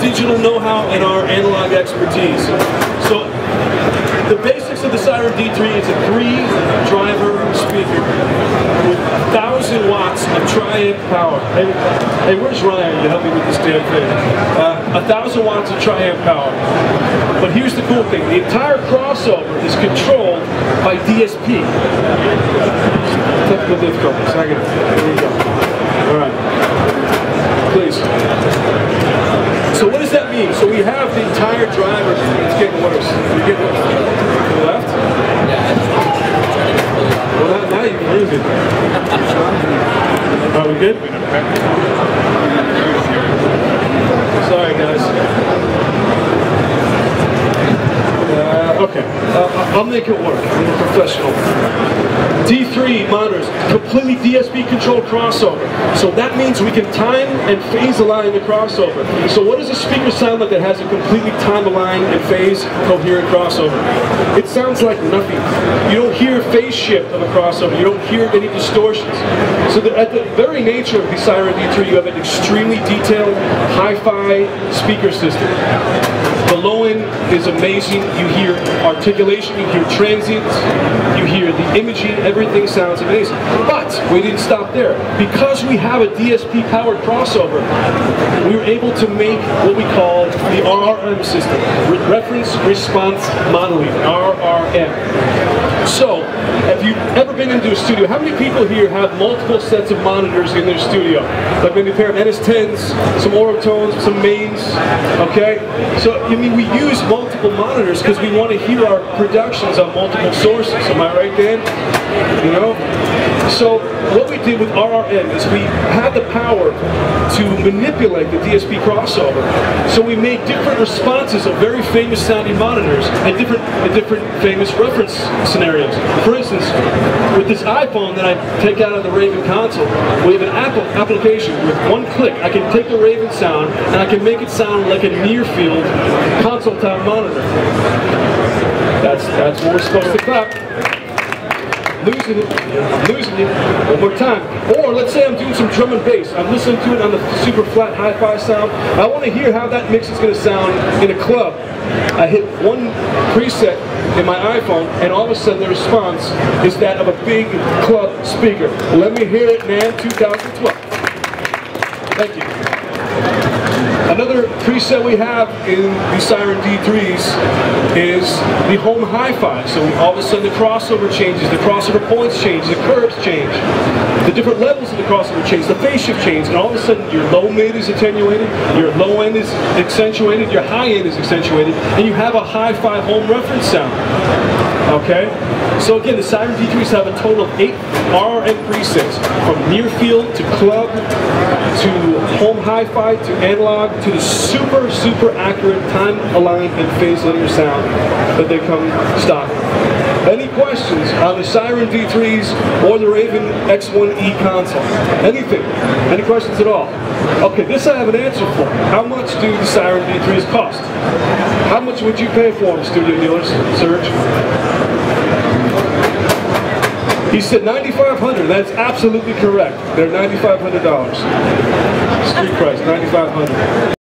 digital know-how and our analog expertise. So the basics of the Siren D3 is a 3-driver speaker with 1,000 watts of tri-amp power. Hey, where's Ryan to help me with this damn thing? 1,000 watts of tri-amp power. But here's the cool thing. The entire crossover is controlled by DSP. Technical difficulties. Here we go. All right. Please. So what does that mean? So we have the entire driver. It's getting worse. You're getting worse. To the left? Well, now you can use it. Are we good? Sorry, guys. Okay. I'll make it work. I'm a professional. D3 monitors, completely DSP controlled crossover. So that means we can time and phase align the crossover. So what does a speaker sound like that has a completely time aligned and phase coherent crossover? It sounds like nothing. You don't hear phase shift of a crossover. You don't hear any distortions. So at the very nature of the Siren D3, you have an extremely detailed hi-fi speaker system. The low end is amazing. You hear articulation, you hear transients, you hear the imaging, everything sounds amazing. But we didn't stop there. Because we have a DSP powered crossover, we were able to make what we call the RRM system, Reference Response Modeling, RRM. So, if you've ever been into a studio, how many people here have multiple sets of monitors in their studio? Like maybe a pair of NS10s, some Orotones, some mains, okay? So, I mean, we use multiple monitors because we want to hear our productions on multiple sources. Am I right, Dan? You know? So, what we did with RRM is we had the power to manipulate the DSP crossover. So we made different responses of very famous sounding monitors and different famous reference scenarios. For instance, with this iPhone that I take out of the Raven console, we have an application with one click. I can take the Raven sound and I can make it sound like a near-field console-top monitor. That's what we're supposed to clap. Losing it, one more time. Or let's say I'm doing some drum and bass. I'm listening to it on the super flat hi-fi sound. I want to hear how that mix is going to sound in a club. I hit one preset in my iPhone, and all of a sudden the response is that of a big club speaker. Let me hear it, NAMM 2012. Thank you. Another preset we have in the Siren D3s is the home hi-fi. So all of a sudden the crossover changes, the crossover points change, the curves change, the different levels of the crossover change, the phase shift change, and all of a sudden your low mid is attenuated, your low end is accentuated, your high end is accentuated, and you have a hi-fi home reference sound. Okay? So again, the Siren D3s have a total of 8 RRM presets, from near field to club to home hi-fi to analog to the super accurate time aligned and phase linear sound that they come stock. Any questions on the Siren D3s or the Raven X1E console? Anything? Any questions at all? Okay, this I have an answer for. How much do the Siren D3s cost? How much would you pay for them, studio dealers? Serge? He said $9,500. That's absolutely correct. They're $9,500. Street price, $9,500.